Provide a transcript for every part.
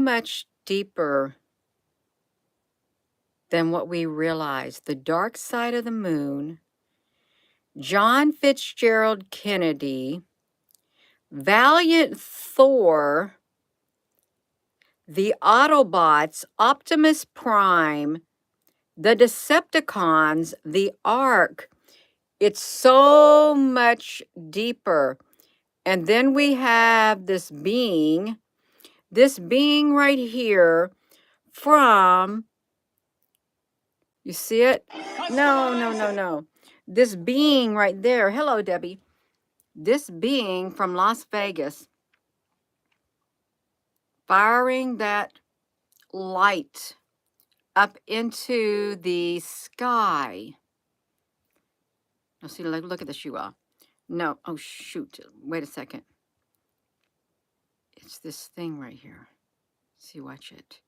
much deeper than what we realize. The dark side of the moon, John Fitzgerald Kennedy, Valiant Thor, the Autobots, Optimus Prime, the Decepticons, the Ark. It's so much deeper. And then we have this being right here from, you see it? No. This being right there. Hello, Debbie. This being from Las Vegas firing that light up into the sky. Now, see, look at the shoe off. No, oh, shoot. Wait a second. It's this thing right here. See, watch it.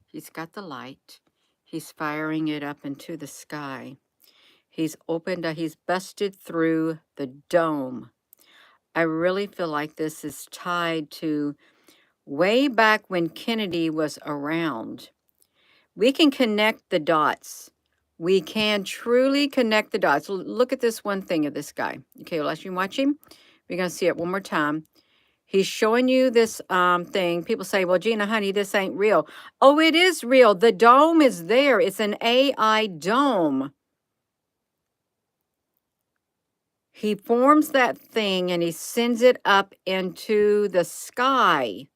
He's got the light. He's firing it up into the sky. He's busted through the dome. I really feel like this is tied to way back when Kennedy was around. We can connect the dots. We can truly connect the dots. Look at this one thing of this guy. Okay, well, as you watch him, we're going to see it one more time. He's showing you this thing. People say, well, Gina, honey, this ain't real. Oh, it is real. The dome is there. It's an AI dome. He forms that thing and he sends it up into the sky.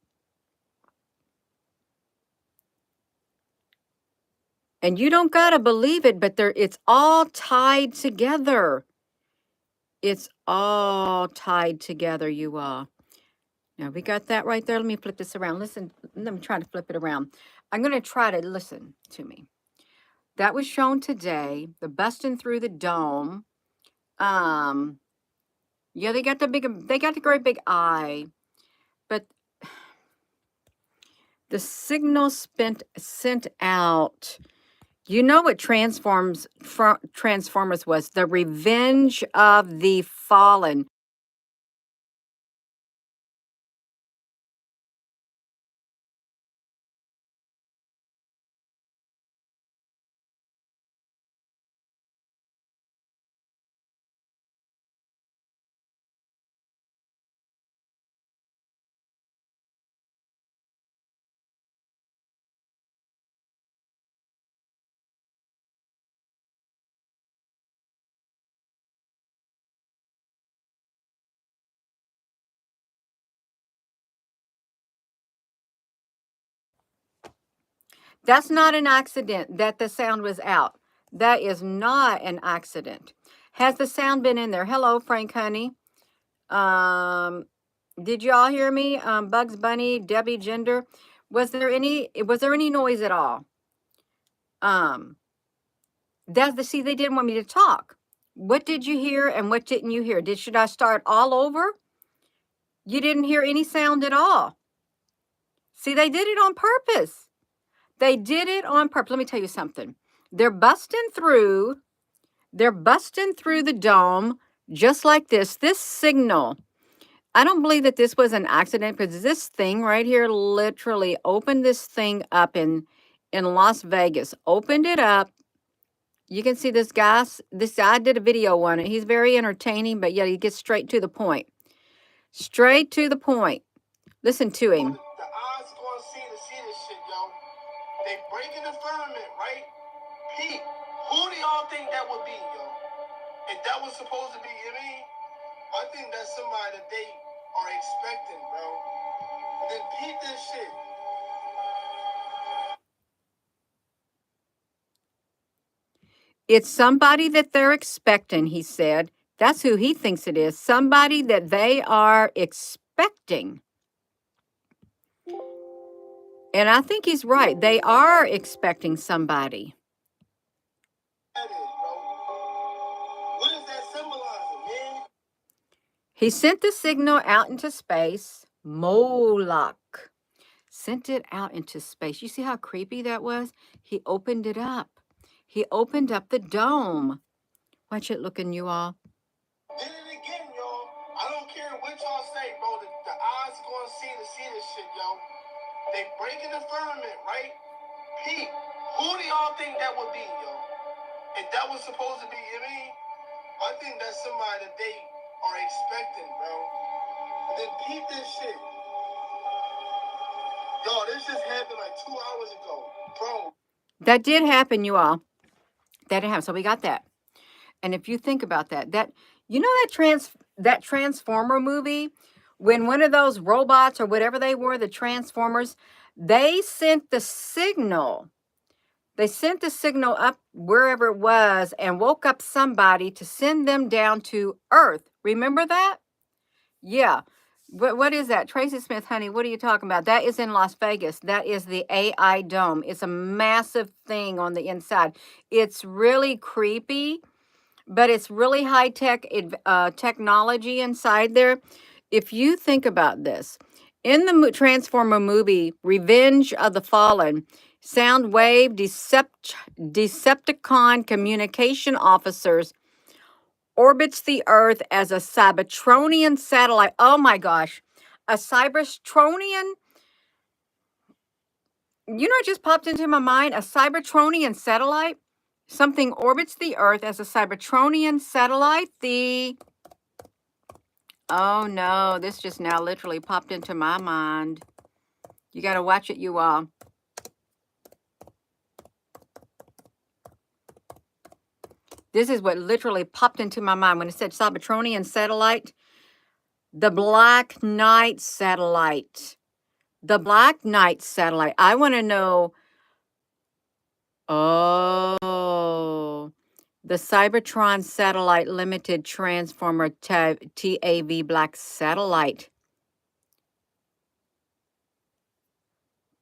And you don't got to believe it, but it's all tied together. It's all tied together, you all. Now, we got that right there. Let me flip this around. Listen, let me try to flip it around. I'm going to try to listen to me. That was shown today, the busting through the dome. Yeah, they got the great big eye, but the signal sent out. You know what Transformers was? The Revenge of the Fallen. That's not an accident that the sound was out. That is not an accident. Has the sound been in there? Hello, Frank Honey. Did y'all hear me? Bugs Bunny, Debbie Gender. Was there any noise at all? See, they didn't want me to talk. What did you hear and what didn't you hear? Should I start all over? You didn't hear any sound at all. See, they did it on purpose. They did it on purpose. Let me tell you something. They're busting through the dome just like this. This signal, I don't believe that this was an accident because this thing right here literally opened this thing up in Las Vegas. Opened it up. You can see this guy did a video on it. He's very entertaining, but yet he gets straight to the point. Straight to the point. Listen to him. The odds going to see this shit, yo. They breaking the firmament, right? Pete, who do y'all think that would be, yo? If that was supposed to be me, I think that's somebody that they are expecting, bro. And then Pete this shit. It's somebody that they're expecting, he said. That's who he thinks it is. Somebody that they are expecting. And I think he's right. They are expecting somebody. That is, bro. What is that symbolizing, man? He sent the signal out into space. Moloch. Sent it out into space. You see how creepy that was? He opened it up. He opened up the dome. Watch it looking, you all. Did it again, y'all. I don't care what y'all say, bro. The odds going to see this shit, yo. They breaking the firmament, right? Pete, who do y'all think that would be, yo? If that was supposed to be, I think that's somebody that they are expecting, bro. And then peep this shit. Yo, this just happened like 2 hours ago, bro. That did happen, you all. That did happen. So we got that. And if you think about that, you know that Transformer movie, when one of those robots or whatever they were, the Transformers, they sent the signal. They sent the signal up wherever it was and woke up somebody to send them down to Earth. Remember that? Yeah. What is that? Tracy Smith, honey, what are you talking about? That is in Las Vegas. That is the AI Dome. It's a massive thing on the inside. It's really creepy, but it's really high-tech technology inside there. If you think about this, in the Transformer movie, Revenge of the Fallen, Soundwave Decepticon communication officers orbits the Earth as a Cybertronian satellite. Oh my gosh. A Cybertronian, it just popped into my mind. A Cybertronian satellite. Something orbits the Earth as a Cybertronian satellite. Oh no, this just now literally popped into my mind. You got to watch it, you all. This is what literally popped into my mind when it said Cybertronian satellite. The Black Knight satellite. The Black Knight satellite. I want to know. Oh, the Cybertron Satellite Limited Transformer TAV Black Satellite.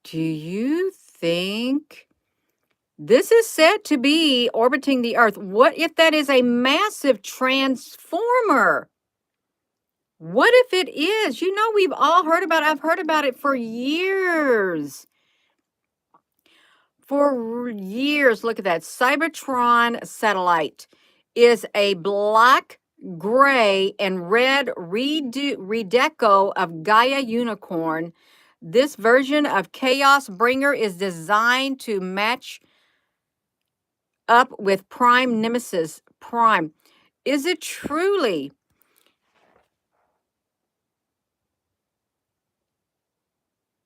Do you think this is said to be orbiting the Earth? What if that is a massive transformer? What if it is? We've all heard about it. I've heard about it for years. For years. Look at that. Cybertron satellite is a black, gray, and red redeco of Gaia Unicorn. This version of Chaos Bringer is designed to match up with Prime Nemesis Prime. Is it truly?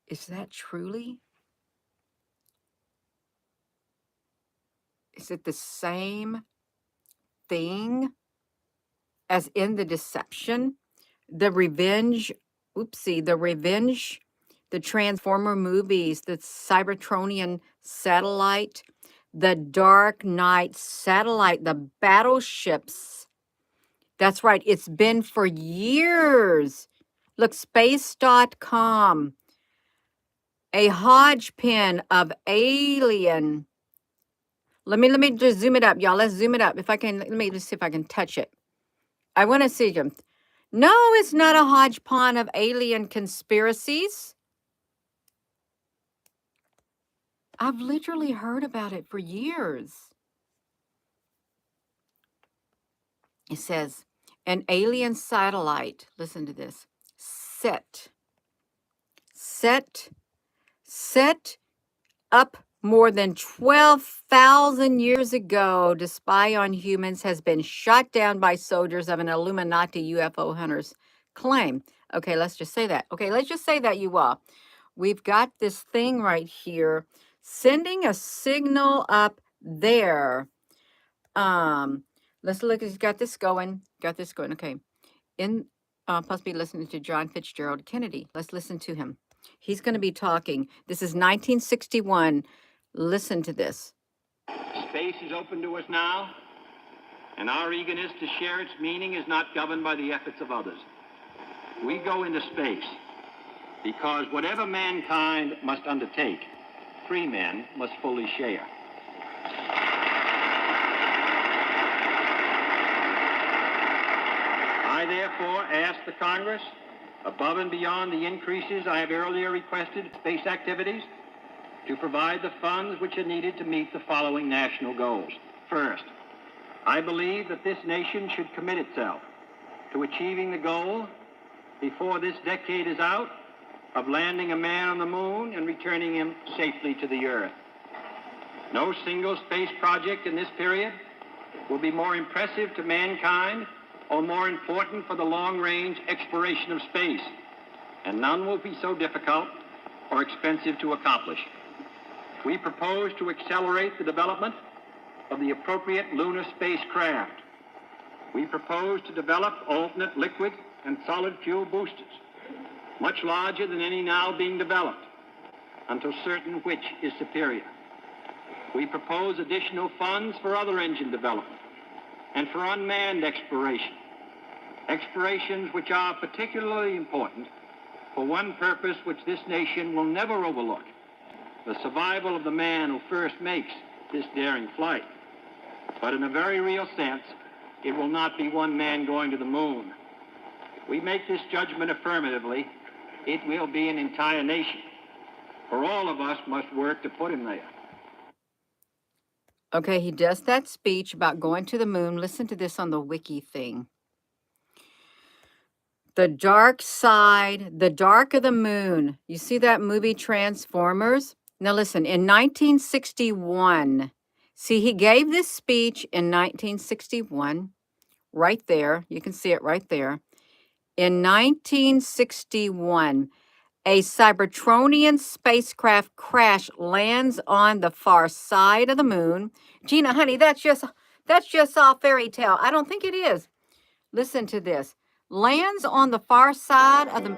Is that truly? Is it the same thing as in the Deception? The Revenge, the Transformer movies, the Cybertronian satellite, the Dark Knight satellite, the battleships. That's right. It's been for years. Look, space.com, a hodgepodge of alien. Let me just zoom it up, y'all. Let's zoom it up. If I can, let me just see if I can touch it. I want to see them. No, it's not a hodgepodge of alien conspiracies. I've literally heard about it for years. It says, an alien satellite, listen to this, set up more than 12,000 years ago to spy on humans has been shot down by soldiers of an Illuminati UFO hunters claim. Okay, let's just say that. Okay, let's just say that, you all. We've got this thing right here sending a signal up there. Let's look. It's got this going. Okay. Possibly listening to John Fitzgerald Kennedy. Let's listen to him. He's going to be talking. This is 1961. Listen to this. Space is open to us now, and our eagerness to share its meaning is not governed by the efforts of others. We go into space because whatever mankind must undertake, free men must fully share. I therefore ask the Congress, above and beyond the increases I have earlier requested in space activities, to provide the funds which are needed to meet the following national goals. First, I believe that this nation should commit itself to achieving the goal, before this decade is out, of landing a man on the moon and returning him safely to the Earth. No single space project in this period will be more impressive to mankind or more important for the long-range exploration of space, and none will be so difficult or expensive to accomplish. We propose to accelerate the development of the appropriate lunar spacecraft. We propose to develop alternate liquid and solid fuel boosters, much larger than any now being developed, until certain which is superior. We propose additional funds for other engine development and for unmanned exploration, explorations which are particularly important for one purpose which this nation will never overlook: the survival of the man who first makes this daring flight. But in a very real sense, it will not be one man going to the moon. If we make this judgment affirmatively, it will be an entire nation, for all of us must work to put him there. Okay, he does that speech about going to the moon. Listen to this on the wiki thing. The dark side, the dark of the moon. You see that movie Transformers? Now listen, in 1961, see, he gave this speech in 1961, right there. You can see it right there. In 1961, a Cybertronian spacecraft crash lands on the far side of the moon. Gina, honey, that's just all fairy tale. I don't think it is. Listen to this. Lands on the far side of the...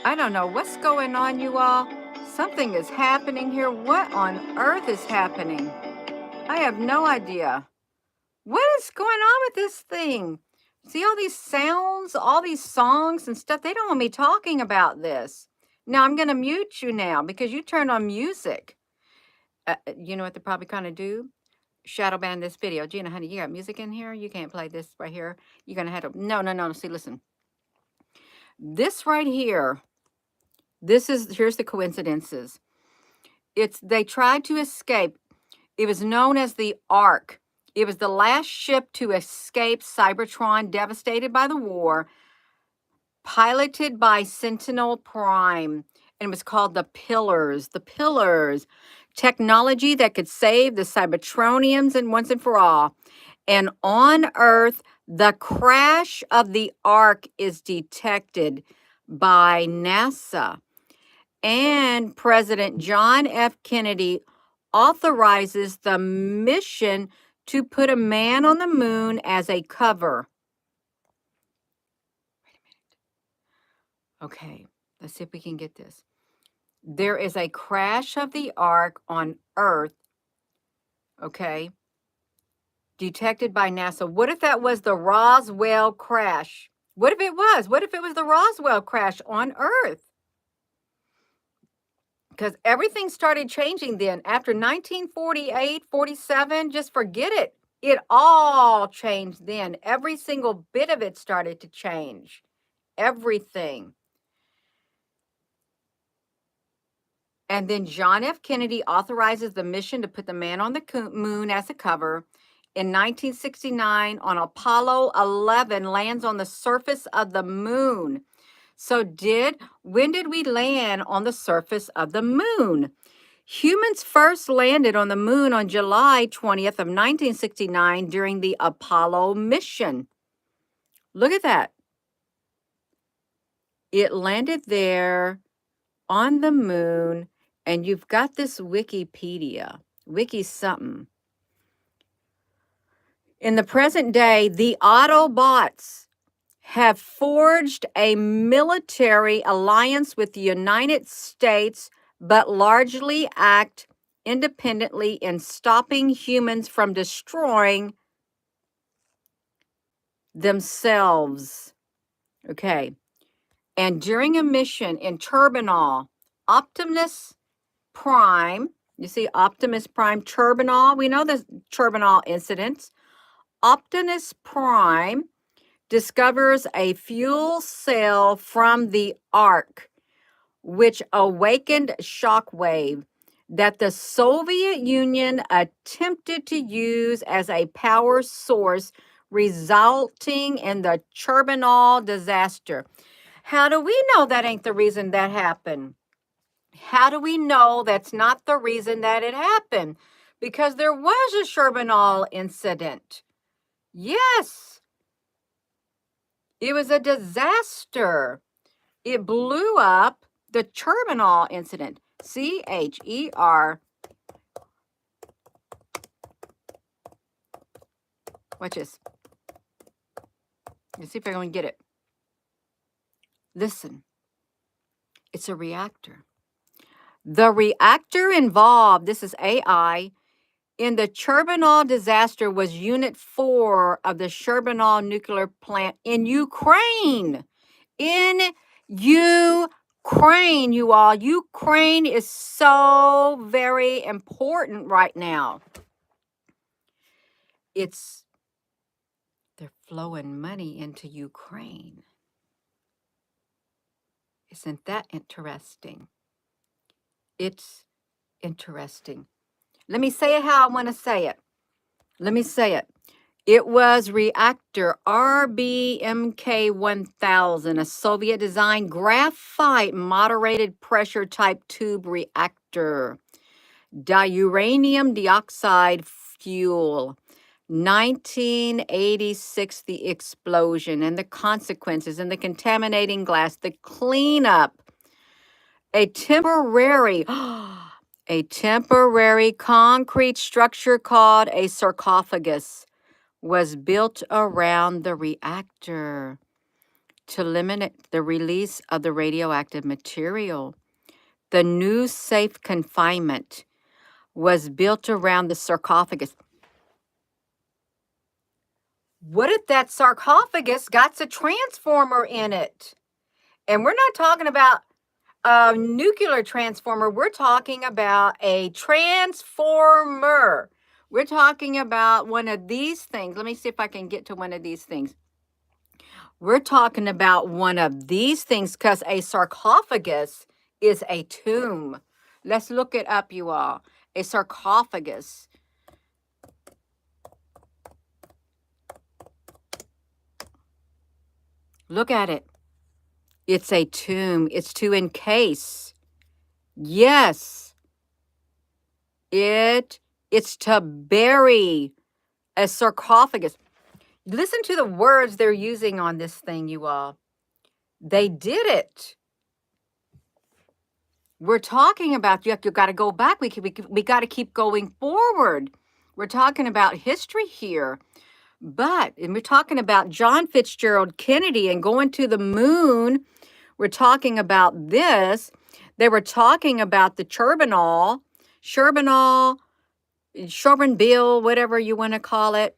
I don't know what's going on, you all. Something is happening here. What on earth is happening? I have no idea. What is going on with this thing? See all these sounds, all these songs and stuff? They don't want me talking about this. Now, I'm going to mute you now because you turned on music. You know what they're probably going to do? Shadow ban this video. Gina, honey, you got music in here? You can't play this right here. You're going to have to... No. See, listen. This right here, here's the coincidences. They tried to escape. It was known as the Ark. It was the last ship to escape Cybertron, devastated by the war, piloted by Sentinel Prime, and it was called the Pillars. The Pillars, technology that could save the Cybertronians and once and for all. And on Earth, the crash of the Ark is detected by NASA. And President John F. Kennedy authorizes the mission to put a man on the moon as a cover. Wait a minute. Okay, let's see if we can get this. There is a crash of the Ark on Earth, okay, detected by NASA. What if that was the Roswell crash? What if it was? What if it was the Roswell crash on Earth? Because everything started changing then. After 1948, 47, just forget it. It all changed then. Every single bit of it started to change. Everything. And then John F. Kennedy authorizes the mission to put the man on the moon as a cover. In 1969, on Apollo 11, lands on the surface of the moon. So when did we land on the surface of the moon? Humans first landed on the moon on July 20th of 1969 during the Apollo mission. Look at that. It landed there on the moon, and you've got this Wikipedia, wiki something. In the present day, the Autobots have forged a military alliance with the United States, but largely act independently in stopping humans from destroying themselves. Okay. And during a mission in Turbinol, Optimus Prime, you see Optimus Prime, Turbinol, we know the Turbinol incidents. Optimus Prime discovers a fuel cell from the Ark, which awakened shockwave that the Soviet Union attempted to use as a power source, resulting in the Chernobyl disaster. How do we know that ain't the reason that happened? How do we know that's not the reason that it happened? Because there was a Chernobyl incident. Yes, it was a disaster. It blew up the Chernobyl incident. CHER. Watch this. Let's see if I can get it. Listen, it's a reactor. The reactor involved, this is AI, in the Chernobyl disaster was Unit 4 of the Chernobyl nuclear plant in Ukraine. In Ukraine, you all. Ukraine is so very important right now. They're flowing money into Ukraine. Isn't that interesting? It's interesting. Let me say it how I want to say it. Let me say it. It was reactor RBMK 1000, a Soviet designed graphite moderated pressure type tube reactor. Diuranium dioxide fuel. 1986, the explosion and the consequences and the contaminating glass, the cleanup. A temporary concrete structure called a sarcophagus was built around the reactor to limit the release of the radioactive material. The new safe confinement was built around the sarcophagus. What if that sarcophagus got a transformer in it? And we're not talking about a nuclear transformer. We're talking about a transformer. We're talking about one of these things. Let me see if I can get to one of these things. We're talking about one of these things because a sarcophagus is a tomb. Let's look it up, you all. A sarcophagus. Look at it. It's a tomb. It's to encase. Yes. It's to bury a sarcophagus. Listen to the words they're using on this thing, you all. They did it. We're talking about, you got to go back. We got to keep going forward. We're talking about history here. And we're talking about John Fitzgerald Kennedy and going to the moon. We're talking about this. They were talking about the Chernobyl, whatever you want to call it.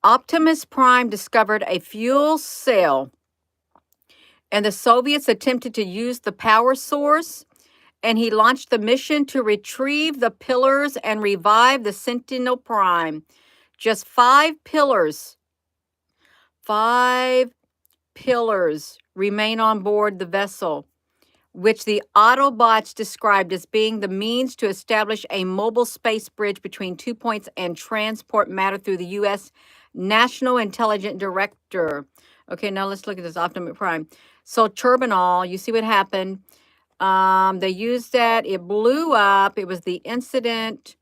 Optimus Prime discovered a fuel cell, and the Soviets attempted to use the power source, and he launched the mission to retrieve the pillars and revive the Sentinel Prime. Just 5 pillars remain on board the vessel, which the Autobots described as being the means to establish a mobile space bridge between 2 points and transport matter through the U.S. National Intelligence Director. Okay, now let's look at this Optimus Prime. So Chernobyl, you see what happened. They used that. It blew up. It was the incident.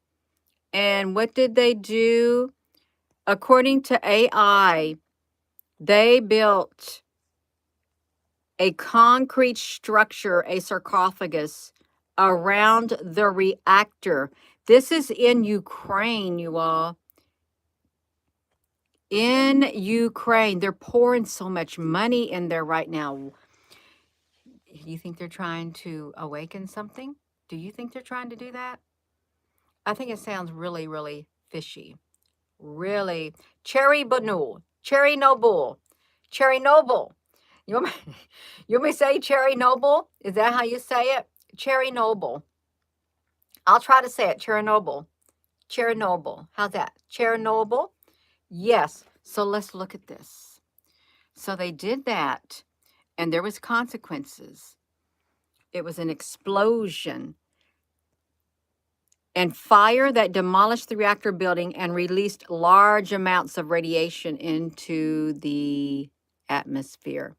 And what did they do? According to AI, they built a concrete structure, a sarcophagus, around the reactor. This is in Ukraine, you all. In Ukraine, they're pouring so much money in there right now. You think they're trying to awaken something? Do you think they're trying to do that? I think it sounds really, really fishy. Really. Chernobyl. You want me to say Chernobyl? Is that how you say it? Chernobyl. I'll try to say it. Chernobyl. How's that? Chernobyl? Yes. So let's look at this. So they did that, and there was consequences. It was an explosion and fire that demolished the reactor building and released large amounts of radiation into the atmosphere.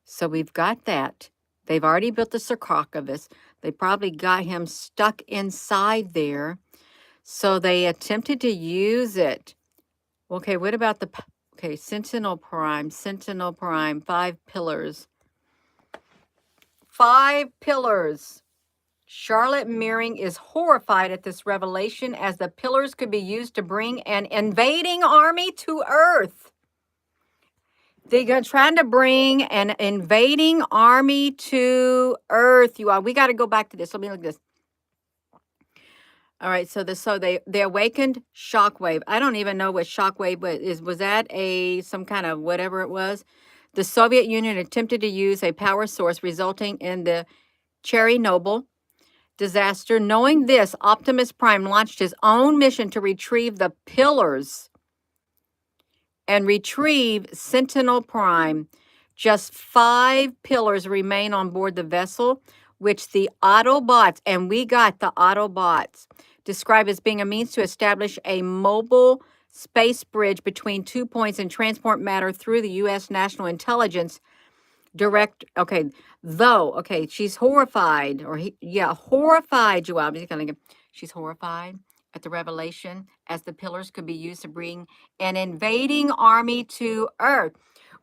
So we've got that. They've already built the sarcophagus. They probably got him stuck inside there. So they attempted to use it. Okay, what about the... Okay, Sentinel Prime, 5 pillars. 5 pillars. Charlotte Meering is horrified at this revelation, as the pillars could be used to bring an invading army to Earth. They're trying to bring an invading army to Earth. You all, we got to go back to this. Let me look at this. All right, so they awakened shockwave. I don't even know what shockwave was. Was that some kind of whatever it was? The Soviet Union attempted to use a power source, resulting in the Chernobyl disaster. Knowing this, Optimus Prime launched his own mission to retrieve the pillars and retrieve Sentinel Prime. Just 5 pillars remain on board the vessel, which the Autobots, and we got the Autobots, describe as being a means to establish a mobile space bridge between 2 points and transport matter through the U.S. National Intelligence Direct. Okay, she's horrified, horrified, Joelle. She's horrified at the revelation, as the pillars could be used to bring an invading army to Earth.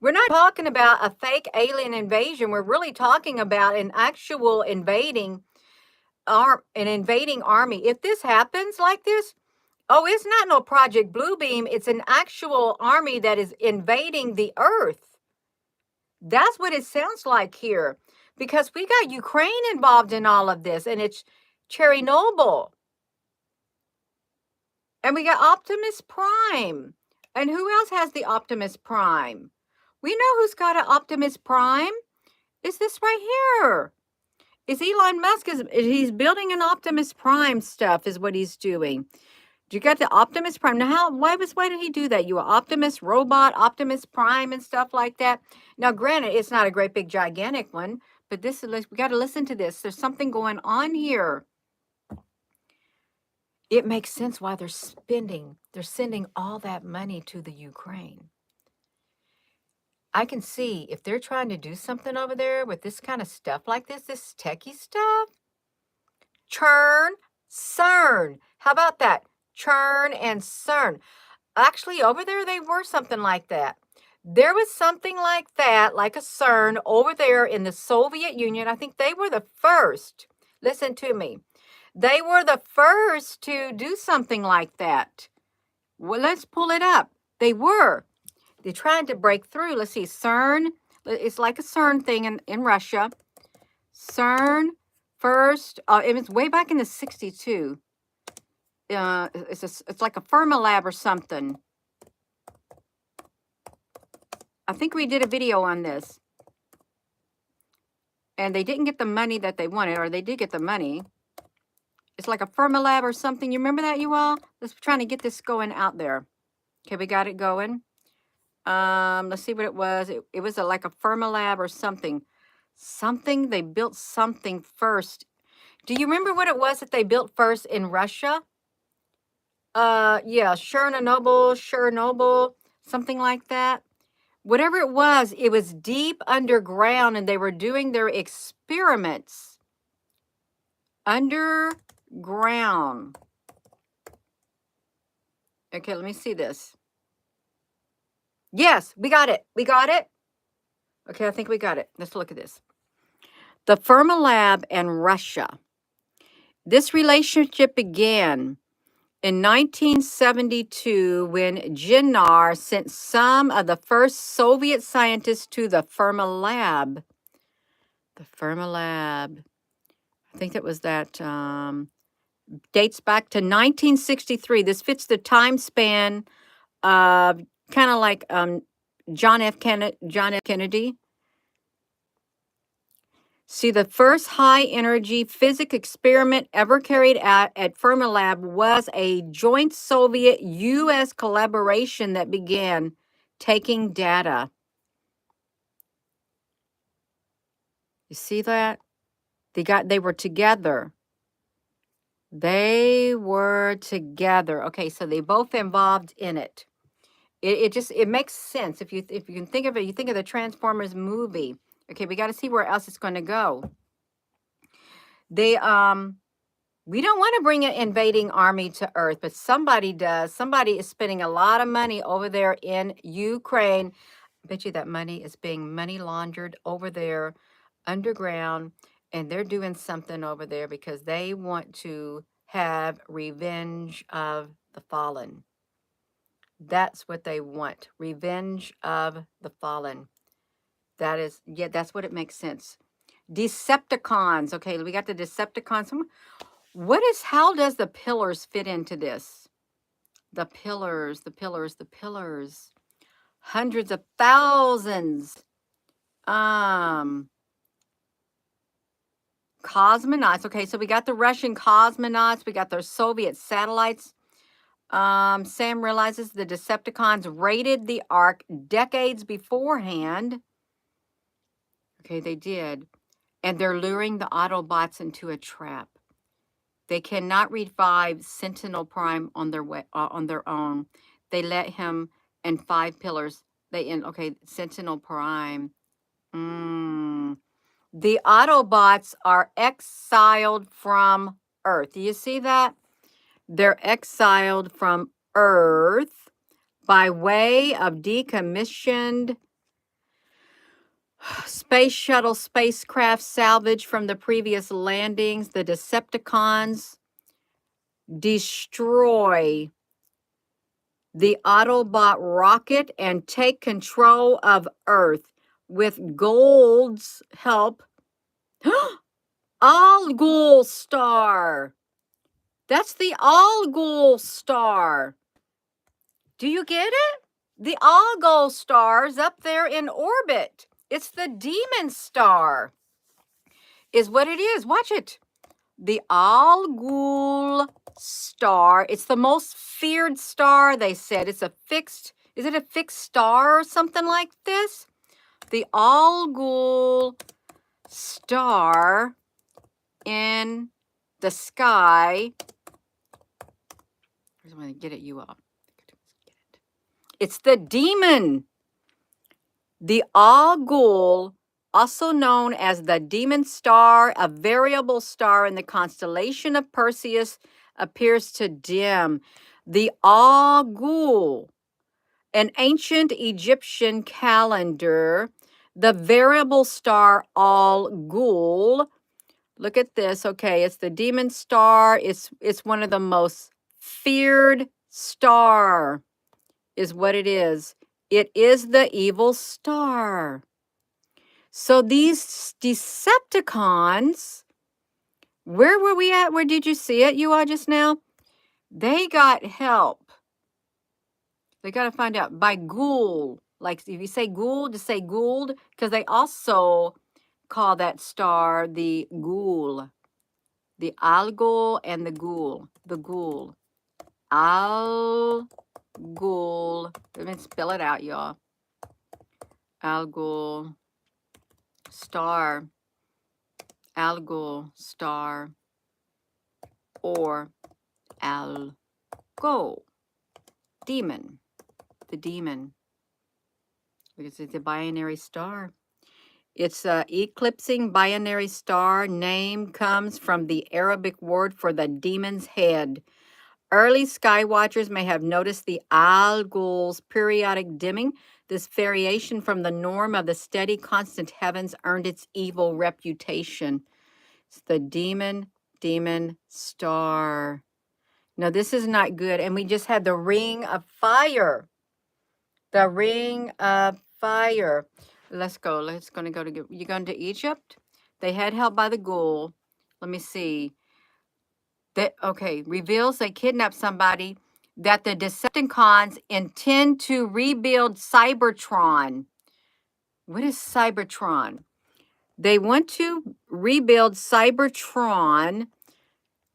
We're not talking about a fake alien invasion. We're really talking about an actual invading army. If this happens like this, it's not no Project Bluebeam. It's an actual army that is invading the Earth. That's what it sounds like here, because we got Ukraine involved in all of this, and it's Chernobyl. And we got Optimus Prime. And who else has the Optimus Prime? We know who's got an Optimus Prime. It's this right here. It's Elon Musk. He's building an Optimus Prime stuff is what he's doing. You got the Optimus Prime. Now, why did he do that? You were Optimus Robot, Optimus Prime, and stuff like that. Now, granted, it's not a great big gigantic one, but we got to listen to this. There's something going on here. It makes sense why they're sending all that money to the Ukraine. I can see if they're trying to do something over there with this kind of stuff like this techie stuff. CERN. How about that? CERN and CERN. Actually, over there, they were something like that. There was something like that, like a CERN over there in the Soviet Union. I think they were the first. Listen to me. They were the first to do something like that. Well, let's pull it up. They were. They tried to break through. Let's see. CERN. It's like a CERN thing in Russia. CERN first. It was way back in the 62. It's like a Fermilab or something. I think we did a video on this. And they didn't get the money that they wanted, or they did get the money. It's like a Fermilab or something. You remember that, you all? Let's trying to get this going out there. Okay, we got it going. Let's see what it was. It was like a Fermilab or something. They built something first. Do you remember what it was that they built first in Russia? Yeah, Chernobyl, something like that. Whatever it was deep underground, and they were doing their experiments underground. Okay, let me see this. Yes, we got it. Okay, I think we got it. Let's look at this. The Fermilab and Russia. This relationship began in 1972, when Jinnah sent some of the first Soviet scientists to the Fermilab. The Fermilab. I think that was that. Dates back to 1963. This fits the time span of kind of like John F. Kennedy. See, the first high-energy physics experiment ever carried out at Fermilab was a joint Soviet-U.S. collaboration that began taking data. You see that? They were together. They were together. Okay, so they both involved in it. It makes sense if you can think of it. You think of the Transformers movie. Okay, we got to see where else it's going to go. They we don't want to bring an invading army to Earth, but somebody does. Somebody is spending a lot of money over there in Ukraine. I bet you that money is being money laundered over there underground, and they're doing something over there because they want to have revenge of the fallen. That's what they want. Revenge of the fallen. That is, yeah, that's what it makes sense. Decepticons. Okay, we got the Decepticons. How does the pillars fit into this? The pillars, the pillars, the pillars. Hundreds of thousands. Cosmonauts. Okay, so we got the Russian cosmonauts. We got their Soviet satellites. Sam realizes the Decepticons raided the Ark decades beforehand. Okay, they did. And they're luring the Autobots into a trap. They cannot revive Sentinel Prime on their own. They let him and 5 pillars. Sentinel Prime. The Autobots are exiled from Earth. Do you see that? They're exiled from Earth by way of decommissioned space shuttle spacecraft salvaged from the previous landings. The Decepticons destroy the Autobot rocket and take control of Earth with Gold's help. Al Ghul star. That's the Al Ghul star. Do you get it? The Al Ghul star's up there in orbit. It's the demon star, is what it is. Watch it. The Al Ghul star. It's the most feared star, they said. Is it a fixed star or something like this? The Al Ghul star in the sky. I'm going to get at you all. It's the demon. The Al Ghul, also known as the demon star, a variable star in the constellation of Perseus, appears to dim. The Al Ghul, an ancient Egyptian calendar, the variable star Al Ghul. Look at this. Okay, it's the demon star. It's one of the most feared star, is what it is. It is the evil star. So these Decepticons, where were we at? Where did you see it, you all, just now? They got help. They got to find out by Gould. Like if you say Gould, just say Gould, because they also call that star the Ghoul. The Al Ghul and the Ghoul. The Ghoul. Al Ghul. Let me spell it out, y'all. Al Ghul star. Al Ghul star. Or Al Ghul. Demon. The demon. Because it's a binary star. It's an eclipsing binary star. Name comes from the Arabic word for the demon's head. Early sky watchers may have noticed the Al Ghul's periodic dimming. This variation from the norm of the steady, constant heavens earned its evil reputation. It's the demon star. No, this is not good. And we just had the ring of fire. The ring of fire. Let's go. You're going to Egypt? They had help by the Ghoul. Let me see. Reveals they kidnapped somebody, that the Decepticons intend to rebuild Cybertron. What is Cybertron? They want to rebuild Cybertron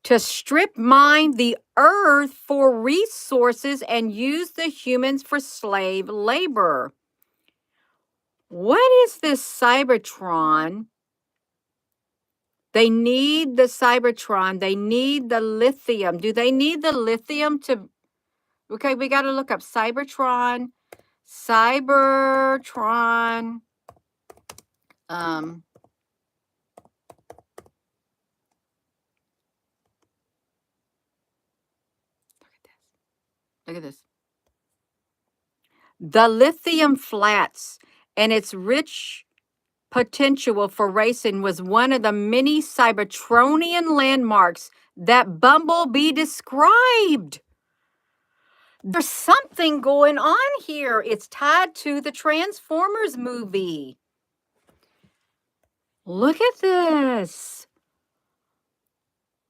to strip mine the earth for resources and use the humans for slave labor. What is this Cybertron? They need the Cybertron. They need the lithium. Do they need the lithium to... Okay, we got to look up Cybertron. Cybertron. Um, look at this. The lithium flats and its rich potential for racing was one of the many Cybertronian landmarks that Bumblebee described. There's something going on here. It's tied to the Transformers movie. Look at this.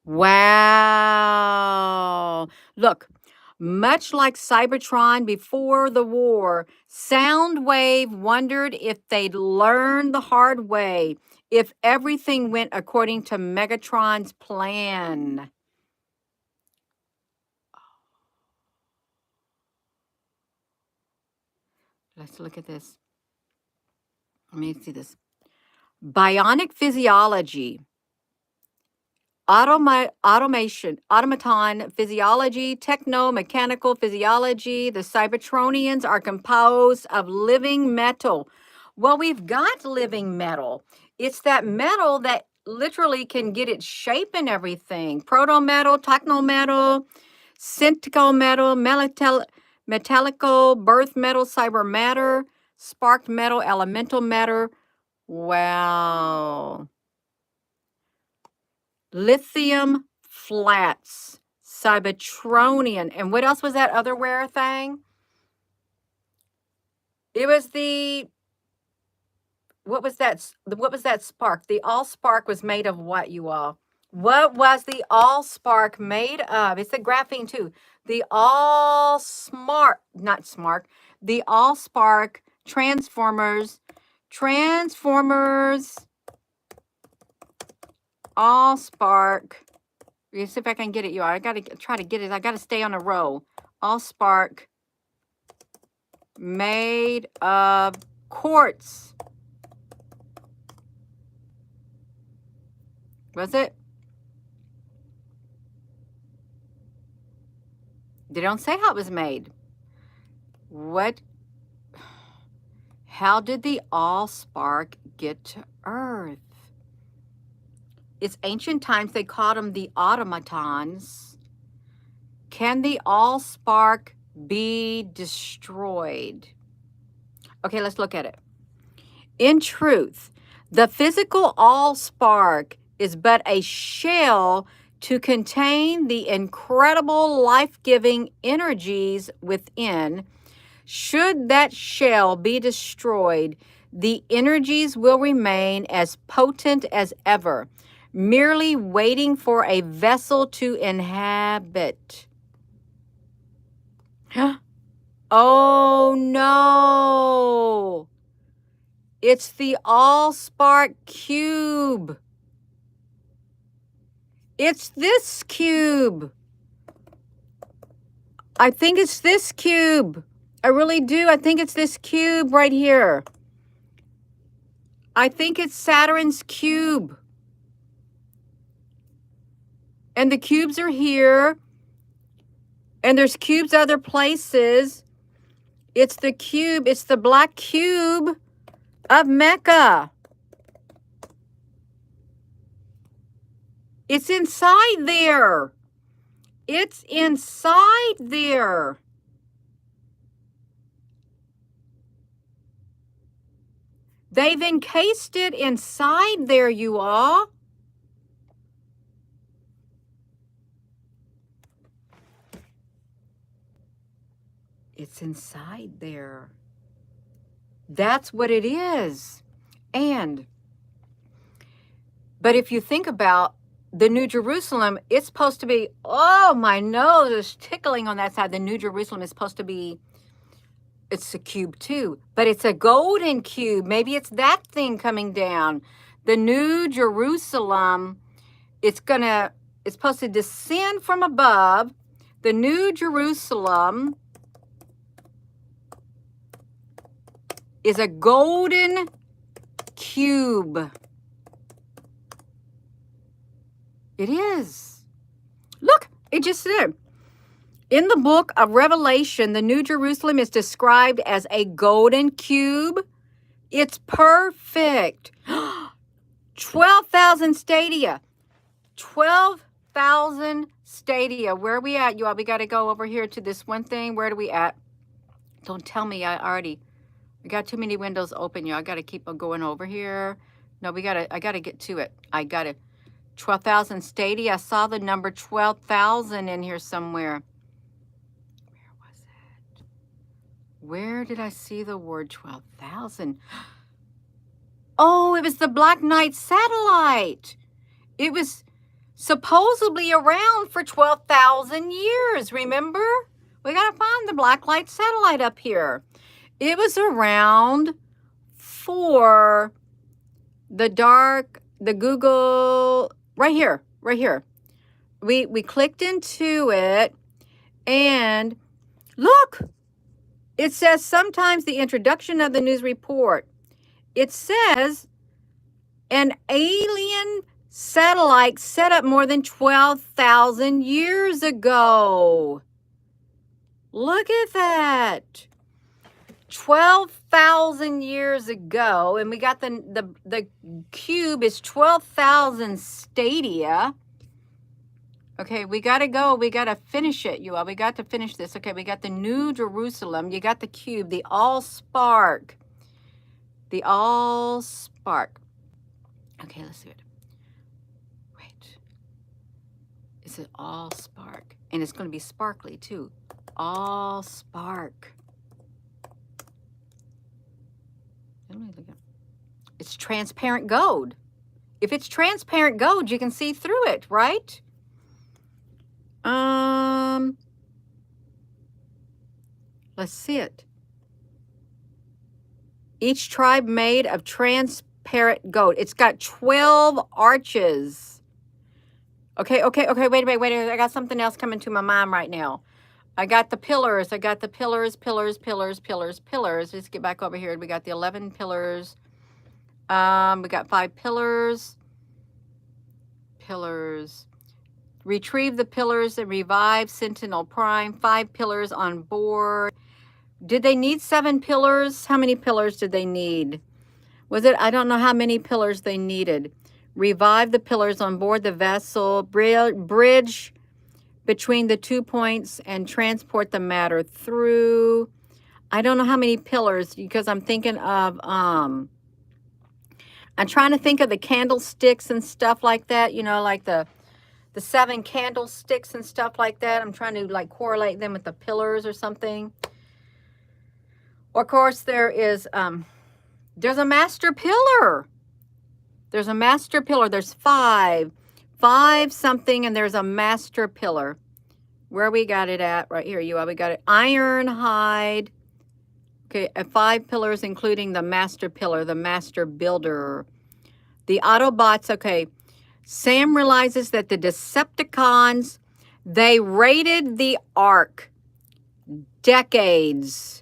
Wow. Look, much like Cybertron before the war, Soundwave wondered if they'd learn the hard way, if everything went according to Megatron's plan. Let's look at this. Let me see this. Bionic physiology. Automaton physiology, techno-mechanical physiology. The Cybertronians are composed of living metal. Well, we've got living metal. It's that metal that literally can get its shape and everything. Proto-metal, techno-metal, syntico metal, metallical, birth metal, cyber matter, sparked metal, elemental matter. Wow. Lithium flats, Cybertronian. And what else was that other rare thing? It was what was that spark? The all spark was made of what, you all? What was the all spark made of? It's the graphene too. The all smart, not smart, the all spark transformers, all spark. Let's see if I can get it, you all. I got to try to get it. I got to stay on a roll. All spark made of quartz. Was it? They don't say how it was made. What? How did the all spark get to Earth? It's ancient times. They called them the automatons. Can the all spark be destroyed? Okay, let's look at it. In truth, the physical all spark is but a shell to contain the incredible life-giving energies within. Should that shell be destroyed, the energies will remain as potent as ever, merely waiting for a vessel to inhabit. Oh no! It's the all-spark cube. It's this cube. I think it's this cube. I really do. I think it's this cube right here. I think it's Saturn's cube. And the cubes are here. And there's cubes other places. It's the cube. It's the black cube of Mecca. It's inside there. It's inside there. They've encased it inside there, you all. It's inside there. That's what it is. But if you think about the New Jerusalem, it's supposed to be, oh, my nose is tickling on that side. The New Jerusalem is supposed to be, it's a cube too, but it's a golden cube. Maybe it's that thing coming down. The New Jerusalem, it's supposed to descend from above. The New Jerusalem is a golden cube. It is. Look, it just said. In the book of Revelation, the New Jerusalem is described as a golden cube It's perfect. 12,000 stadia. 12,000 stadia. Where are we at, you all? We got to go over here to this one thing. Where are we at? Don't tell me I got too many windows open, you. I got to keep going over here. No, I got to get to it. I got to 12,000 stadia. I saw the number 12,000 in here somewhere. Where was it? Where did I see the word 12,000? Oh, it was the Black Knight satellite. It was supposedly around for 12,000 years, remember? We got to find the Black Knight satellite up here. It was around for the Google, right here. We clicked into it, and look, it says sometimes the introduction of the news report. It says an alien satellite set up more than 12,000 years ago. Look at that. 12,000 years ago, and we got the cube is 12,000 stadia. Okay, we got to go. We got to finish it, you all. We got to finish this. Okay, we got the New Jerusalem. You got the cube, the All-Spark. The All-Spark. Okay, let's see it. Wait. Is it All-Spark? And it's going to be sparkly, too. All-Spark. It's transparent gold. If it's transparent gold, you can see through it, right? Let's see it. Each tribe made of transparent gold. It's got 12 arches. Okay, wait a minute. I got something else coming to my mind right now. I got the pillars. Pillars. Let's get back over here. We got the 11 pillars. We got 5 pillars. Retrieve the pillars and revive Sentinel Prime. 5 pillars on board. Did they need 7 pillars? How many pillars did they need? I don't know how many pillars they needed. Revive the pillars on board the vessel. Bridge between the 2 points and transport the matter through. I don't know how many pillars, because I'm thinking of, I'm trying to think of the candlesticks and stuff like that, like the 7 candlesticks and stuff like that. I'm trying to correlate them with the pillars or something. Of course, there's a master pillar. There's a master pillar. There's 5 something, and there's a master pillar. Where we got it at? Right here, we got it. Iron hide. Okay, 5 pillars, including the master pillar, the master builder. The Autobots, okay. Sam realizes that the Decepticons, they raided the Ark decades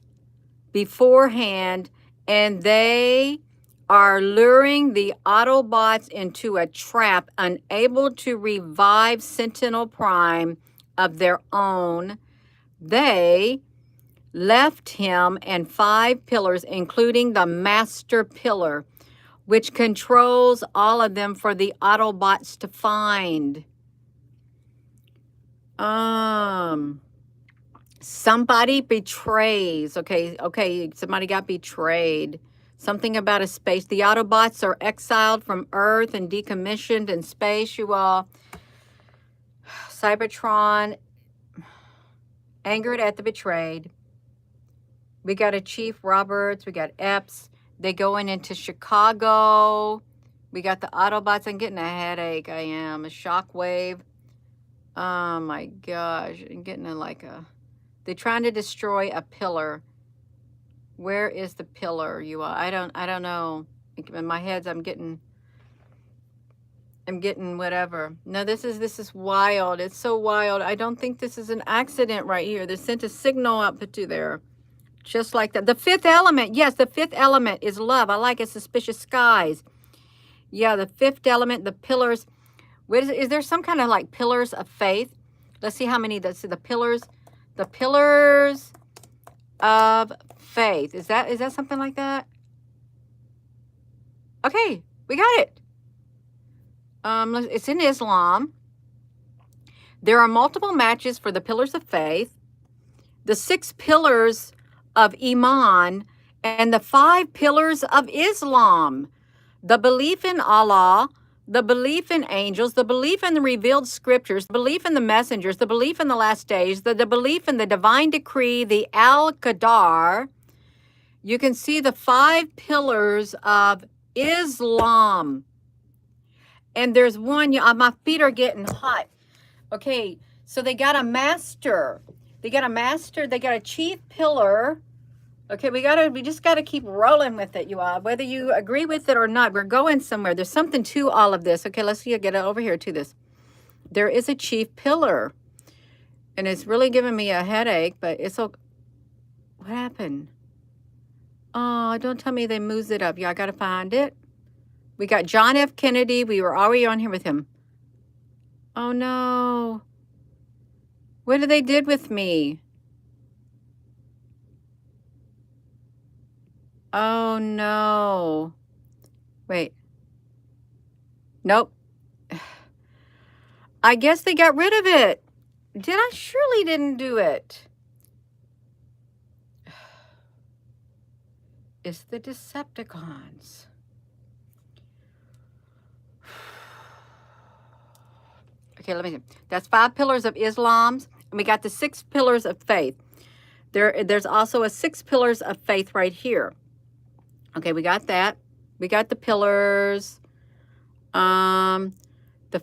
beforehand, and they are luring the Autobots into a trap, unable to revive Sentinel Prime of their own. They left him and 5 pillars, including the master pillar, which controls all of them for the Autobots to find. Somebody betrays. Okay, somebody got betrayed. Something about a space. The Autobots are exiled from Earth and decommissioned in space, you all. Cybertron, angered at the betrayed. We got a Chief Roberts. We got Epps. They going into Chicago. We got the Autobots. I'm getting a headache. I am. A shockwave. Oh my gosh. I'm getting they're trying to destroy a pillar. Where is the pillar, you all? I don't know. In my head, I'm getting whatever. No, this is wild. It's so wild. I don't think this is an accident right here. They sent a signal up to there. Just like that. The 5th element. Yes, the 5th element is love. I like it. Suspicious skies. Yeah, the 5th element, the pillars. Is there some kind of pillars of faith? Let's see how many. Let's see the pillars. The pillars of faith. Is that something like that? Okay, we got it. It's in Islam. There are multiple matches for the pillars of faith, the 6 pillars of Iman, and the 5 pillars of Islam. The belief in Allah, the belief in angels, the belief in the revealed scriptures, the belief in the messengers, the belief in the last days, the belief in the divine decree, the Al-Qadar. You can see the 5 pillars of Islam. And there's one, my feet are getting hot. Okay, so they got a master. They got a chief pillar. Okay, we just gotta keep rolling with it, you all. Whether you agree with it or not, we're going somewhere. There's something to all of this. Okay, let's get it over here to this. There is a chief pillar. And it's really giving me a headache, but it's okay. What happened? Oh, don't tell me they moved it up. Yeah, I gotta find it. We got John F. Kennedy. We were already on here with him. Oh no. What did they did with me? Oh no. Wait. Nope. I guess they got rid of it. Did I? Surely didn't do it. It's the Decepticons. Okay, let me see. That's 5 pillars of Islam's, and we got the 6 pillars of faith. There's also a 6 pillars of faith right here. Okay, we got that. We got the pillars. The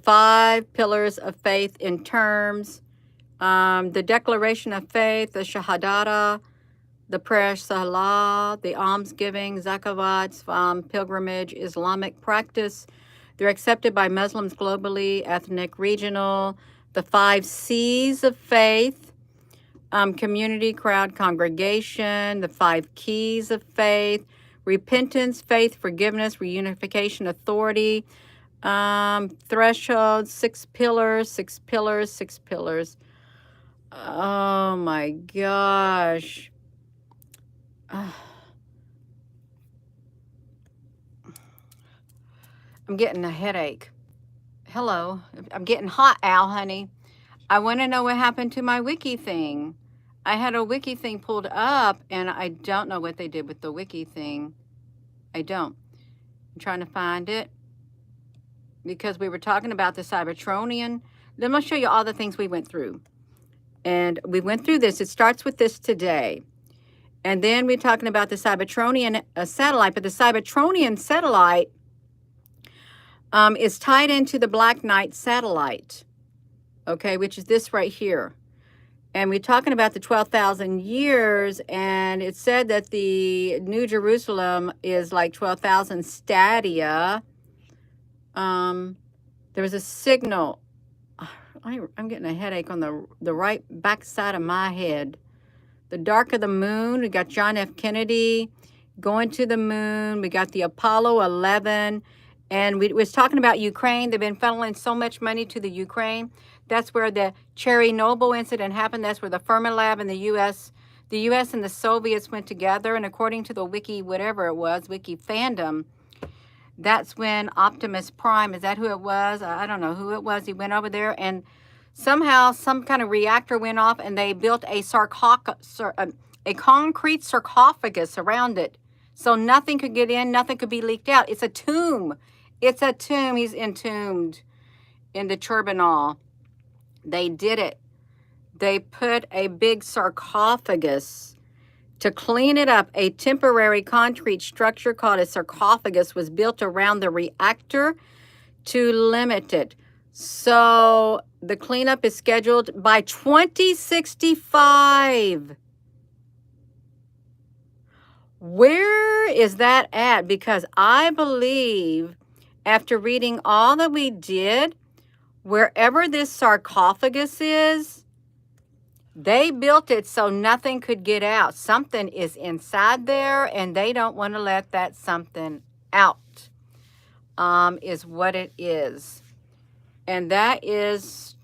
5 pillars of faith in terms. The declaration of faith, the Shahadata, the prayer Salah, the almsgiving, zakawats, pilgrimage, Islamic practice. They're accepted by Muslims globally, ethnic, regional. The 5 C's of faith, community, crowd, congregation. The 5 keys of faith, repentance, faith, forgiveness, reunification, authority. Threshold, 6 pillars, 6 pillars, 6 pillars. Oh my gosh. I'm getting a headache. Hello. I'm getting hot, Al, honey. I want to know what happened to my wiki thing. I had a wiki thing pulled up, and I don't know what they did with the wiki thing. I don't. I'm trying to find it because we were talking about the Cybertronian. Let me show you all the things we went through. And we went through this. It starts with this today. And then we're talking about the Cybertronian satellite. But the Cybertronian satellite is tied into the Black Knight satellite, okay, which is this right here. And we're talking about the 12,000 years, and it said that the New Jerusalem is like 12,000 stadia. There was a signal. I'm getting a headache on the right back side of my head. The dark of the moon. We got John F. Kennedy going to the moon. We got the Apollo 11. And we was talking about Ukraine. They've been funneling so much money to the Ukraine. That's where the Chernobyl incident happened. That's where the Fermilab and the U.S. and the Soviets went together. And according to the wiki, whatever it was, wiki fandom, that's when Optimus Prime, is that who it was? I don't know who it was. He went over there and somehow some kind of reactor went off and they built a concrete sarcophagus around it. So nothing could get in, nothing could be leaked out. It's a tomb. It's a tomb. He's entombed in the Chernobyl. They did it. They put a big sarcophagus to clean it up. A temporary concrete structure called a sarcophagus was built around the reactor to limit it. So the cleanup is scheduled by 2065. Where is that at? Because I believe after reading all that we did, wherever this sarcophagus is, they built it so nothing could get out. Something is inside there, and they don't want to let that something out, is what it is. And that is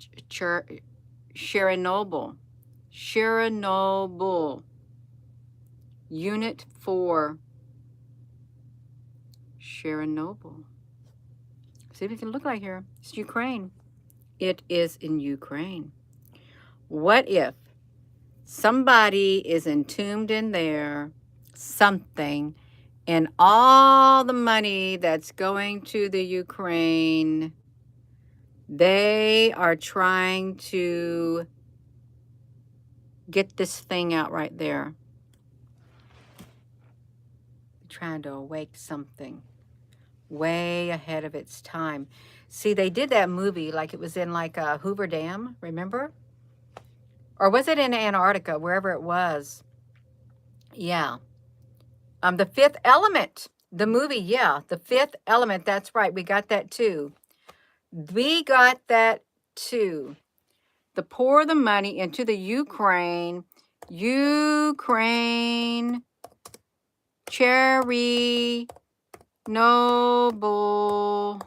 Chernobyl. Unit 4. Sharon Noble. See if it can look like here. It's Ukraine. It is in Ukraine. What if somebody is entombed in there, something, and all the money that's going to the Ukraine, they are trying to get this thing out right there. Trying to awake something way ahead of its time. See, they did that movie like it was in like a Hoover Dam, remember? Or was it in Antarctica, wherever it was? Yeah. The Fifth Element, the movie, yeah, The Fifth Element. That's right. We got that too. We got that too. To pour the money into the Ukraine Cherry Noble.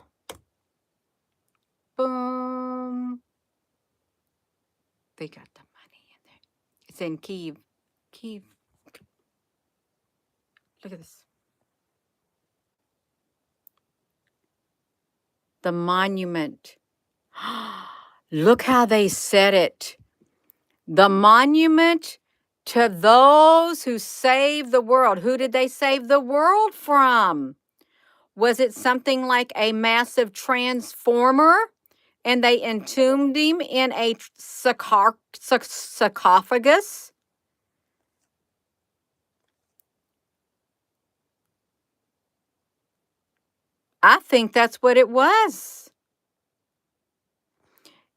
Boom. They got the money in there. It's in Kyiv. Kyiv. Look at this. The monument. Look how they said it. The monument to those who saved the world. Who did they save the world from? Was it something like a massive transformer and they entombed him in a sarcophagus? I think that's what it was.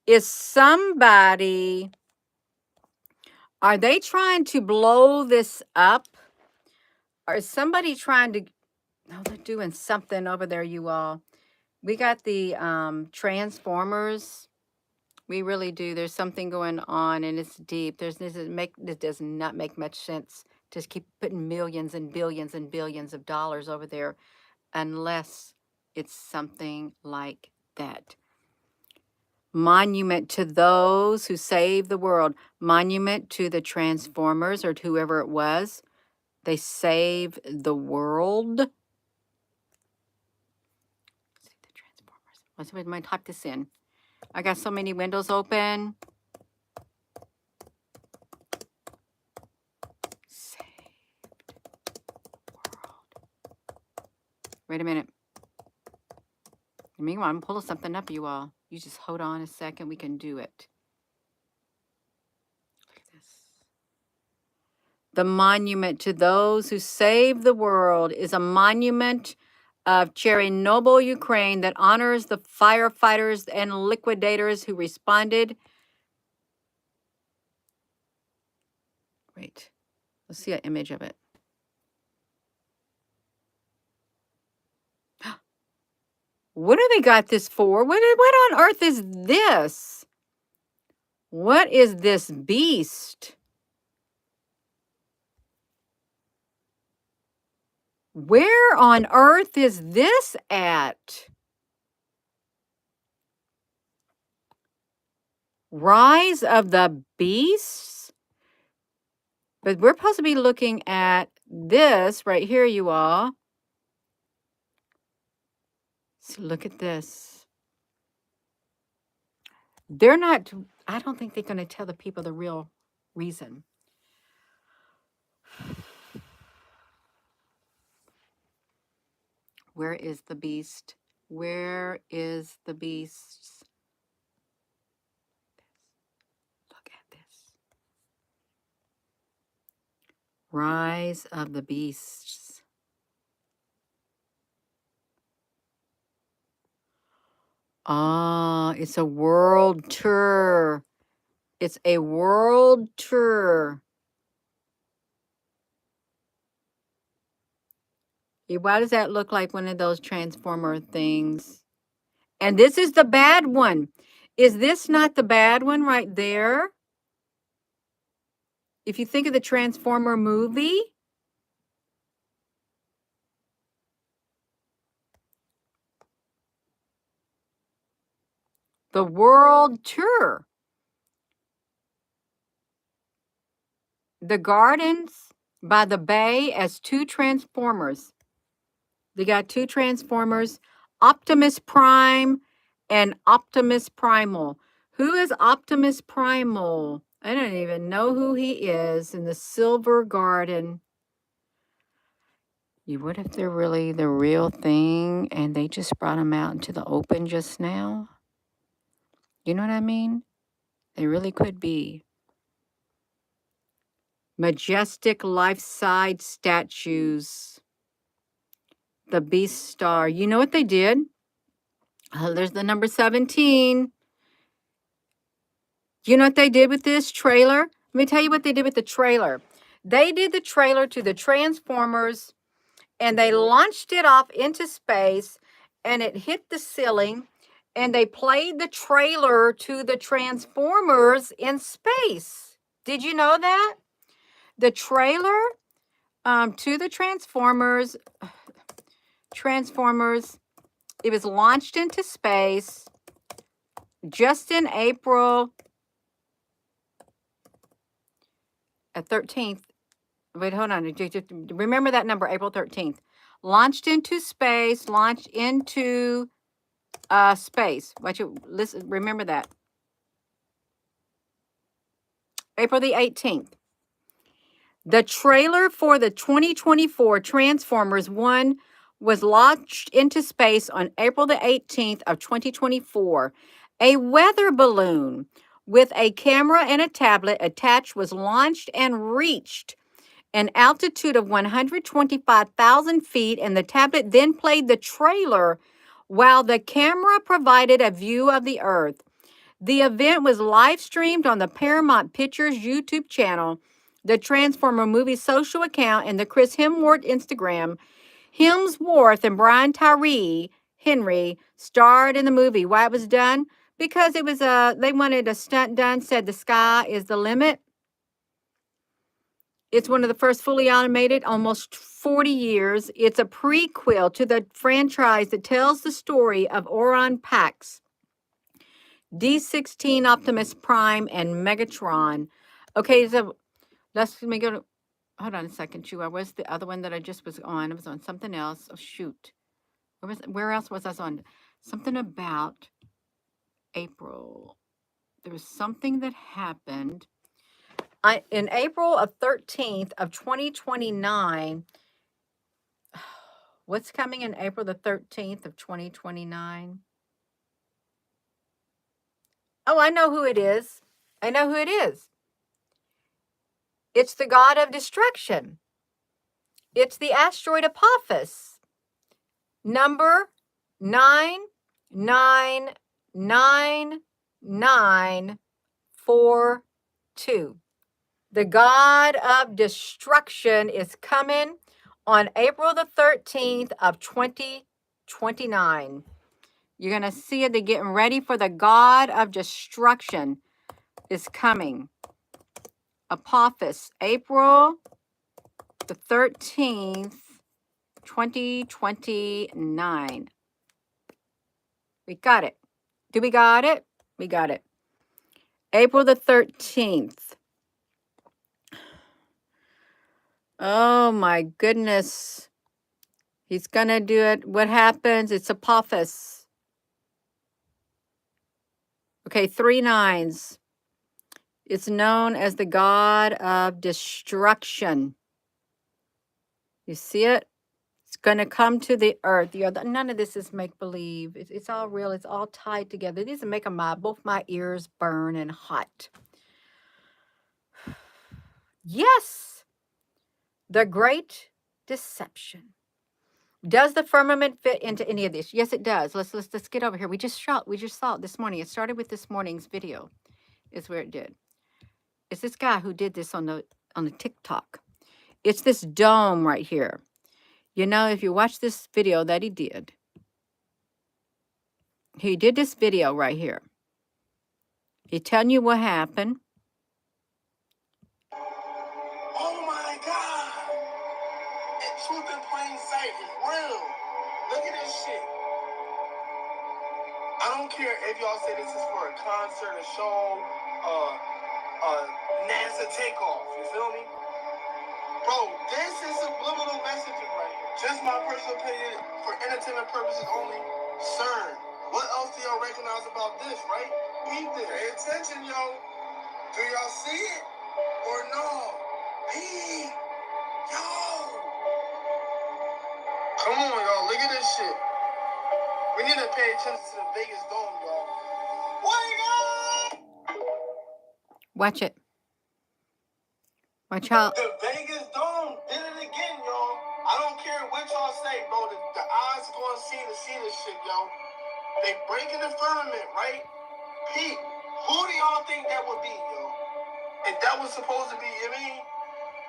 Is somebody, are they trying to blow this up? Or is somebody trying to, no, they're doing something over there, you all. We got the Transformers. We really do. There's something going on, and it's deep. This does not make much sense to keep putting millions and billions of dollars over there unless it's something like that. Monument to those who saved the world. Monument to the Transformers or to whoever it was. They saved the world. Let's see the Transformers. Let's see if I type this in. I got so many windows open. Saved world. Wait a minute. Meanwhile, I'm pulling something up, you all. You just hold on a second. We can do it. Look at this. The monument to those who saved the world is a monument of Chernobyl, Ukraine, that honors the firefighters and liquidators who responded. Wait, let's see an image of it. What do they got this for? What on earth is this? What is this beast? Where on earth is this at? Rise of the Beasts? But we're supposed to be looking at this right here, you all. So look at this. They're not, I don't think they're going to tell the people the real reason. Where is the beast? Where is the beast? Look at this. Rise of the Beasts. Ah, it's a world tour. It's a world tour. Why does that look like one of those Transformer things? And this is the bad one. Is this not the bad one right there? If you think of the Transformer movie, the world tour. The gardens by the bay as two Transformers. They got two Transformers, Optimus Prime and Optimus Primal. Who is Optimus Primal? I don't even know who he is in the Silver Garden. What if they're really the real thing and they just brought them out into the open just now? You know what I mean? They really could be. Majestic life-size statues. The Beast Star. You know what they did? There's the number 17. You know what they did with this trailer? Let me tell you what they did with the trailer. They did the trailer to the Transformers and they launched it off into space and it hit the ceiling and they played the trailer to the Transformers in space. Did you know that? The trailer to the Transformers, it was launched into space just in April 13th. Wait, hold on. Just remember that number, April 13th. Launched into space. Space. Listen, remember that. April the 18th. The trailer for the 2024 Transformers 1 was launched into space on April the 18th of 2024. A weather balloon with a camera and a tablet attached was launched and reached an altitude of 125,000 feet, and the tablet then played the trailer while the camera provided a view of the Earth. The event was live streamed on the Paramount Pictures YouTube channel, the Transformer Movie social account, and the Chris Hemsworth Instagram. Hemsworth and Brian Tyree Henry starred in the movie. Why it was done? Because it was they wanted a stunt done, said the sky is the limit. It's one of the first fully automated, almost 40 years. It's a prequel to the franchise that tells the story of Orion Pax, D16 Optimus Prime, and Megatron. Okay, so let me go to, hold on a second, Chew. Where's the other one that I just was on? I was on something else. Oh, shoot. Where else was I on? Something about April. There was something that happened. In April of 13th of 2029, what's coming in April the 13th of 2029? Oh, I know who it is. I know who it is. It's the god of destruction. It's the asteroid Apophis. Number 99942. The god of destruction is coming on April the 13th of 2029. You're going to see it. They're getting ready for the god of destruction is coming. Apophis, April the 13th, 2029. We got it. Do we got it? We got it. April the 13th. Oh my goodness. He's going to do it. What happens? It's Apophis. Okay, 3 9s. It's known as the god of destruction. You see it? It's going to come to the earth. None of this is make-believe. It's all real. It's all tied together. These are making both my ears burn and hot. Yes, the great deception. Does the firmament fit into any of this? Yes, it does. Let's get over here. We just saw it this morning. It started with this morning's video. Is where it did. It's this guy who did this on the TikTok. It's this dome right here. You know, if you watch this video that he did this video right here. He's telling you what happened. Oh my God. It's truth in plain sight. It's real. Look at this shit. I don't care if y'all say this is for a concert, a show, NASA takeoff. You feel me? Bro, this is subliminal messaging right here. Just my personal opinion, for entertainment purposes only, CERN. What else do y'all recognize about this, right? Peep this. Pay attention, yo. Do y'all see it or no? Peep. Yo. Come on, y'all. Look at this shit. We need to pay attention to the Vegas Dome, y'all. Wake up! Watch it. Watch how. The Vegas Dome did it again, y'all. I don't care what y'all say, bro. The eyes going to see this shit, yo. They breaking the firmament, right? Pete, who do y'all think that would be, yo? If that was supposed to be,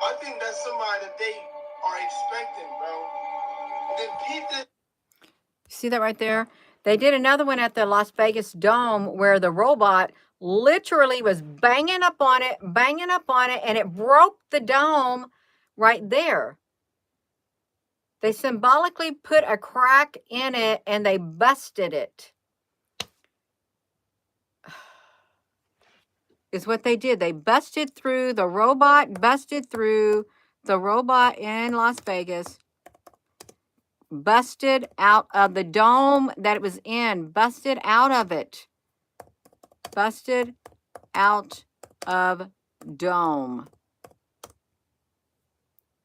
I think that's somebody that they are expecting, bro. And then Pete did. See that right there? They did another one at the Las Vegas Dome where the robot literally was banging up on it, and it broke the dome right there. They symbolically put a crack in it and they busted it. Is what they did. They busted through the robot, in Las Vegas, busted out of the dome that it was in, busted out of it. Busted out of dome.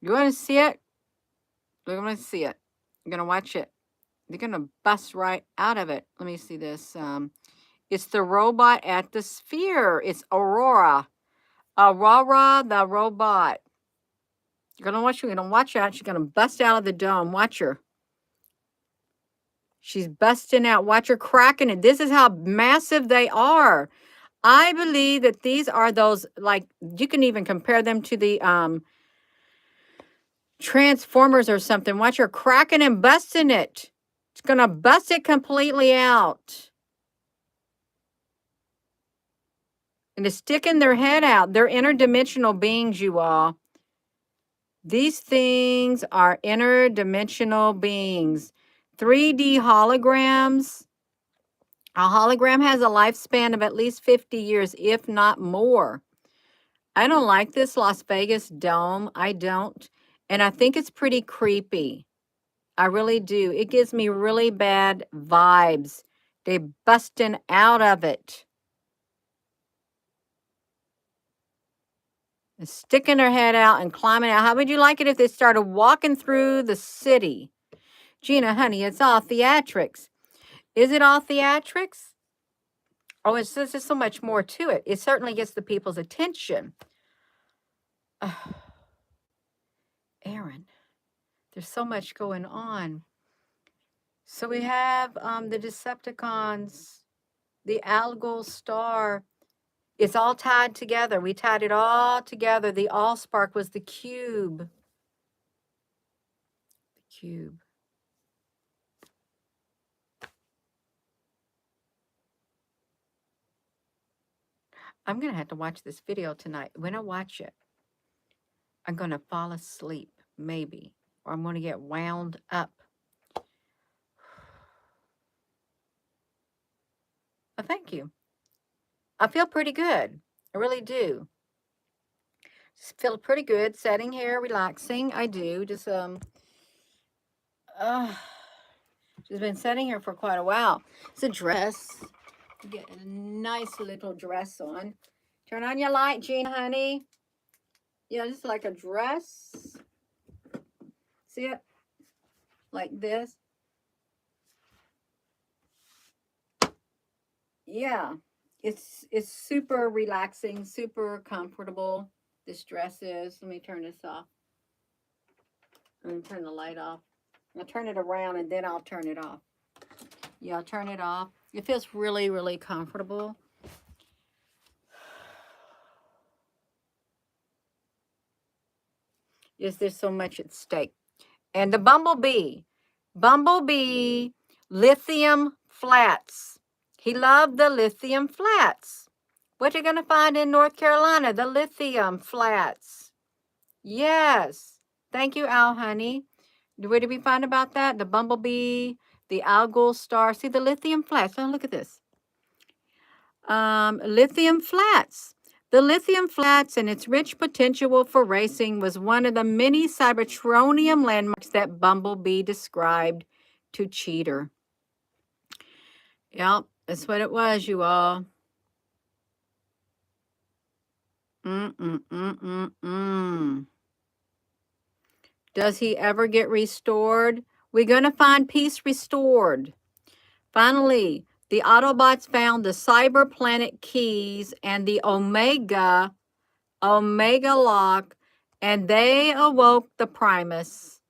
You want to see it? You're going to see it. You're going to watch it. They're going to bust right out of it. Let me see this. It's the robot at the Sphere. It's Aurora. Aurora, the robot. You're going to watch her. You're going to watch her out. She's going to bust out of the dome. Watch her. She's busting out. Watch her cracking it. This is how massive they are. I believe that these are those, like, you can even compare them to the Transformers or something. Watch her cracking and busting it. It's going to bust it completely out. And it's sticking their head out. They're interdimensional beings, you all. These things are interdimensional beings. 3D holograms. A hologram has a lifespan of at least 50 years, if not more. I don't like this Las Vegas Dome. I don't. And I think it's pretty creepy. I really do. It gives me really bad vibes. They busting out of it. And sticking their head out and climbing out. How would you like it if they started walking through the city? Gina, honey, it's all theatrics. Is it all theatrics? Oh, it's just so much more to it. It certainly gets the people's attention. Aaron, there's so much going on. So we have the Decepticons, the Algol Star. It's all tied together. We tied it all together. The Allspark was the cube. The cube. I'm going to have to watch this video tonight. When I watch it, I'm going to fall asleep, maybe. Or I'm going to get wound up. Oh, thank you. I feel pretty good. I really do. Just feel pretty good. Sitting here, relaxing. I do. Just been sitting here for quite a while. It's a dress. Get a nice little dress on. Turn on your light, Gina, honey. Yeah, just like a dress. See it? Like this. Yeah. It's super relaxing, super comfortable. This dress is. Let me turn this off. Let me turn the light off. I'll turn it around and then I'll turn it off. Yeah, I'll turn it off. It feels really, really comfortable. Yes, there's so much at stake. And the Bumblebee lithium flats. He loved the lithium flats. What you going to find in North Carolina? The lithium flats. Yes. Thank you, Al, honey. What did we find about that? The Bumblebee, the Algol Star. See the lithium flats. Oh, look at this. Lithium flats. The lithium flats and its rich potential for racing was one of the many Cybertronium landmarks that Bumblebee described to Cheater. Yep, that's what it was, you all. Mm-mm-mm-mm-mm. Does he ever get restored? We're going to find peace restored. Finally, the Autobots found the cyber planet keys and the Omega lock, and they awoke the Primus,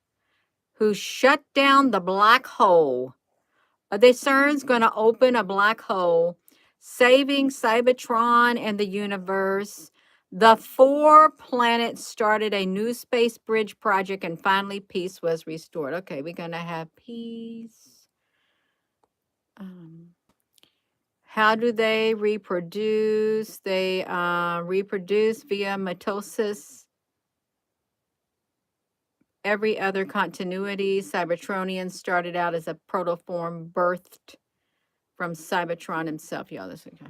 who shut down the black hole. The CERN's going to open a black hole, saving Cybertron and the universe. The 4 planets started a new space bridge project, and finally peace was restored. Okay, we're going to have peace. How do they reproduce? They reproduce via mitosis. Every other continuity, Cybertronian started out as a protoform birthed from Cybertron himself. Y'all, this okay.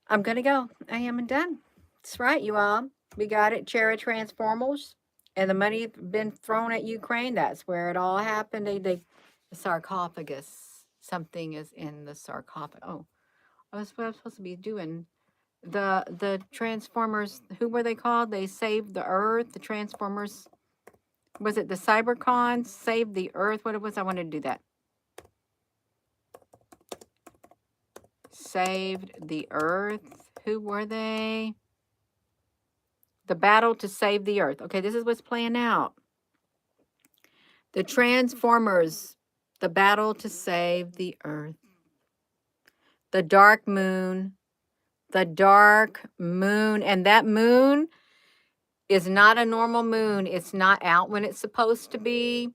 I'm gonna go. I am done. That's right, you all. We got it. Cherry Transformers, and the money been thrown at Ukraine. That's where it all happened. The sarcophagus. Something is in the sarcophagus. Oh, that's what I'm supposed to be doing. The Transformers. Who were they called? They saved the Earth. The Transformers. Was it the Cybercons saved the Earth? What it was? I wanted to do that. Saved the Earth. Who were they? The battle to save the Earth. Okay, this is what's playing out. The Transformers. The battle to save the Earth. The Dark Moon. The Dark Moon. And that moon is not a normal moon. It's not out when it's supposed to be.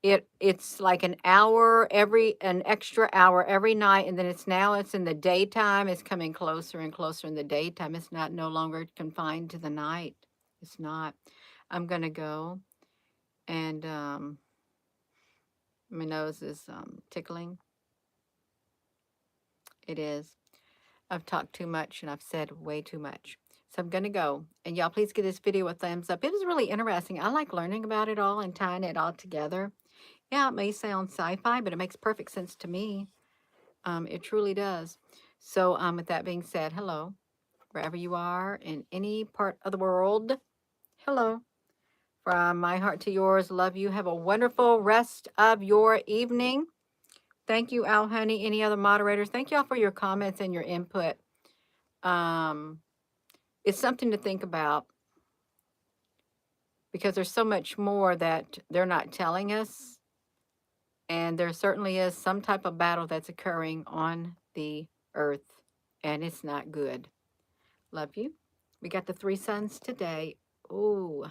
It's like an extra hour every night, and then it's in the daytime. It's coming closer and closer in the daytime. It's no longer confined to the night. It's not. I'm gonna go, and my nose is tickling. It is. I've talked too much and I've said way too much. So I'm going to go. And y'all, please give this video a thumbs up. It was really interesting. I like learning about it all and tying it all together. Yeah, it may sound sci-fi, but it makes perfect sense to me. It truly does. So with that being said, hello, wherever you are in any part of the world. Hello. From my heart to yours, love you. Have a wonderful rest of your evening. Thank you, Al Honey. Any other moderators? Thank y'all for your comments and your input. It's something to think about because there's so much more that they're not telling us. And there certainly is some type of battle that's occurring on the earth, and it's not good. Love you. We got the 3 sons today. Ooh.